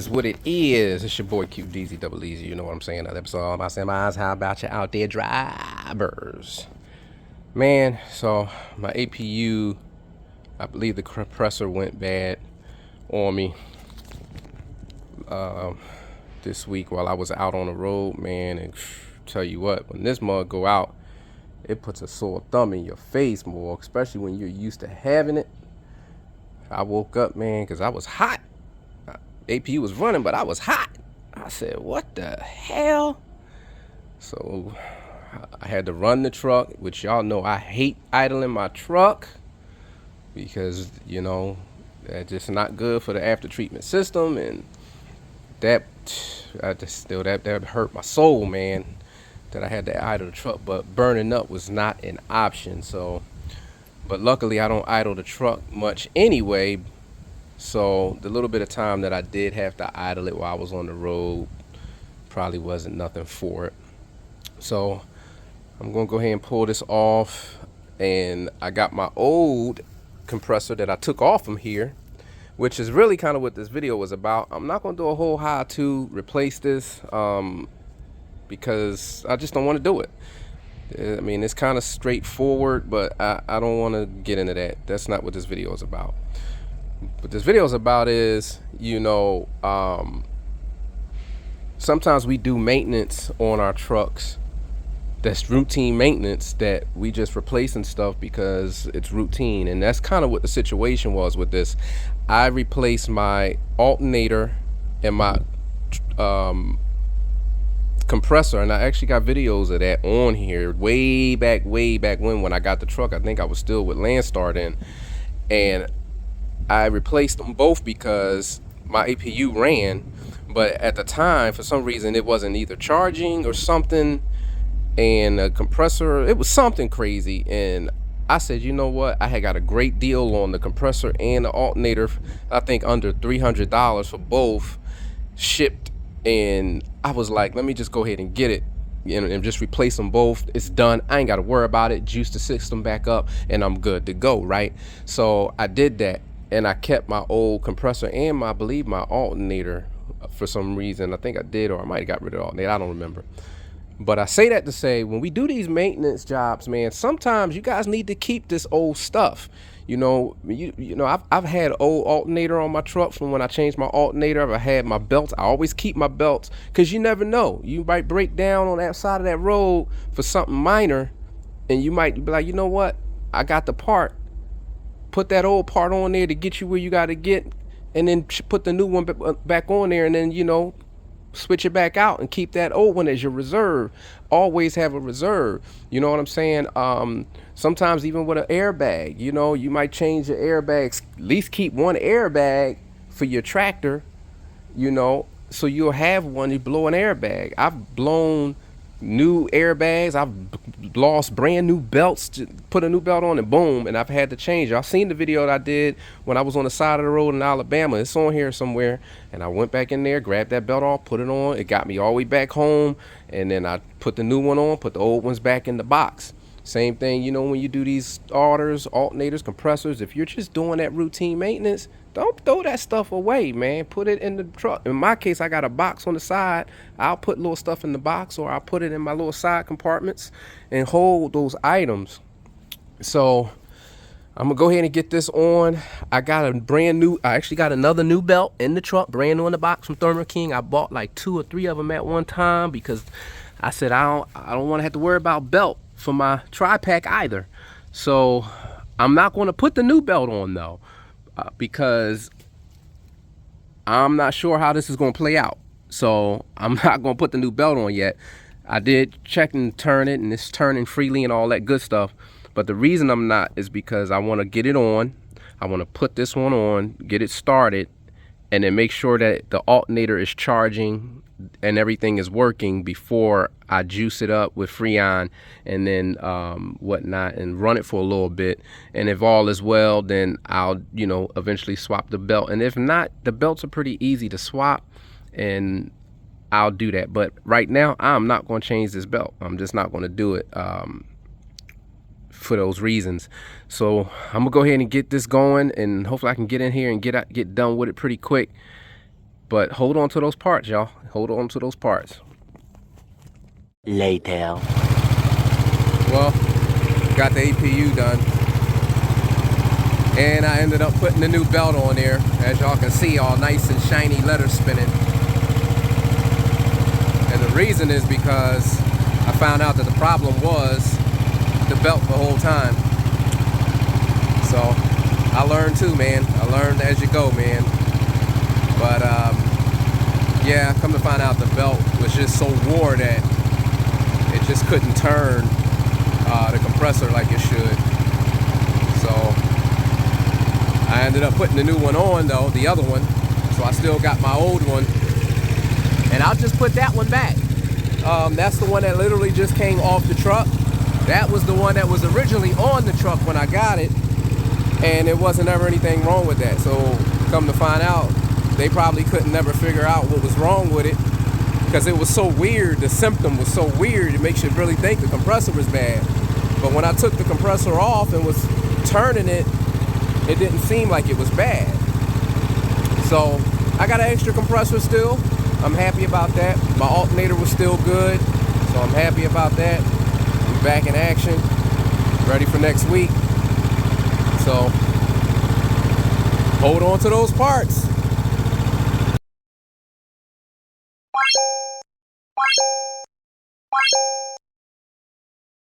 What it is, it's your boy QDZ Double Easy. You know what I'm saying? Another episode all about semis. How about you out there, drivers? Man, so my APU, I believe the compressor went bad on me this week while I was out on the road, man. And tell you what, when this mug go out, it puts a sore thumb in your face more, especially when you're used to having it. I woke up, man, because I was hot. APU was running, but I was hot. I said, what the hell? So I had to run the truck, which y'all know I hate idling my truck because, you know, that's just not good for the after treatment system. And that hurt my soul, man, that I had to idle the truck. But burning up was not an option. So, but luckily I don't idle the truck much anyway. So the little bit of time that I did have to idle it while I was on the road probably wasn't nothing for it. So I'm gonna go ahead and pull this off, and I got my old compressor that I took off from here, which is really kind of what this video was about. I'm not gonna do a whole how to replace this because I just don't want to do it. I mean, it's kind of straightforward, but I don't want to get into that. That's not what this video is about. What this video is about is, you know, sometimes we do maintenance on our trucks that's routine maintenance that we just replacing stuff because it's routine. And that's kind of what the situation was with this. I replaced my alternator and my compressor, and I actually got videos of that on here way back when I got the truck. I think I was still with Landstar then, and I replaced them both because my APU ran, but at the time, for some reason, it wasn't either charging or something, and the compressor, it was something crazy. And I said, you know what? I had got a great deal on the compressor and the alternator, I think under $300 for both shipped, and I was like, let me just go ahead and get it and just replace them both. It's done. I ain't got to worry about it. Juice the system back up, and I'm good to go, right? So I did that. And I kept my old compressor and I believe my alternator for some reason. I think I did, or I might have got rid of the alternator. I don't remember. But I say that to say, when we do these maintenance jobs, man, sometimes you guys need to keep this old stuff. You know, I've had old alternator on my truck from when I changed my alternator. I've had my belts. I always keep my belts because you never know. You might break down on that side of that road for something minor, and you might be like, you know what? I got the part. Put that old part on there to get you where you got to get, and then put the new one back on there, and then, you know, switch it back out and keep that old one as your reserve. Always have a reserve. You know what I'm saying? Sometimes even with an airbag, you know, you might change your airbags. At least keep one airbag for your tractor, you know, so you'll have one. You blow an airbag. I've blown new airbags. I've lost brand new belts, to put a new belt on, and boom, and I've had to change. Y'all seen the video that I did when I was on the side of the road in Alabama. It's on here somewhere. And I went back in there, grabbed that belt off, put it on. It got me all the way back home, and then I put the new one on, put the old ones back in the box. Same thing, you know, when you do these starters, alternators, compressors, if you're just doing that routine maintenance, don't throw that stuff away, man. Put it in the truck. In my case, I got a box on the side. I'll put little stuff in the box, or I'll put it in my little side compartments and hold those items. So I'm gonna go ahead and get this on. I actually got another new belt in the truck, brand new in the box from Thermo King. I bought like 2 or 3 of them at one time because I said I don't want to have to worry about belt for my tri-pack either. So I'm not going to put the new belt on though, because I'm not sure how this is going to play out. So I'm not going to put the new belt on yet. I did check and turn it, and it's turning freely and all that good stuff. But the reason I'm not is because I want to get it on. I want to put this one on, get it started, and then make sure that the alternator is charging and everything is working before I juice it up with Freon and then whatnot, and run it for a little bit. And if all is well, then I'll, you know, eventually swap the belt. And if not, the belts are pretty easy to swap, and I'll do that. But right now, I'm not going to change this belt. I'm just not going to do it for those reasons. So I'm gonna go ahead and get this going, and hopefully I can get in here and get done with it pretty quick. But hold on to those parts, y'all. Hold on to those parts. Later. Well, got the APU done, and I ended up putting the new belt on there. As y'all can see, all nice and shiny, leather spinning. And the reason is because I found out that the problem was the belt the whole time. So I learned too, man. I learned as you go, man. But yeah, come to find out the belt was just so wore that it just couldn't turn the compressor like it should. So I ended up putting the new one on though, the other one. So I still got my old one, and I'll just put that one back. That's the one that literally just came off the truck. That was the one that was originally on the truck when I got it, and it wasn't ever anything wrong with that. So come to find out, they probably couldn't never figure out what was wrong with it, because it was so weird. The symptom was so weird, it makes you really think the compressor was bad. But when I took the compressor off and was turning it, it didn't seem like it was bad. So I got an extra compressor still. I'm happy about that. My alternator was still good, so I'm happy about that. I'm back in action, ready for next week. So hold on to those parts.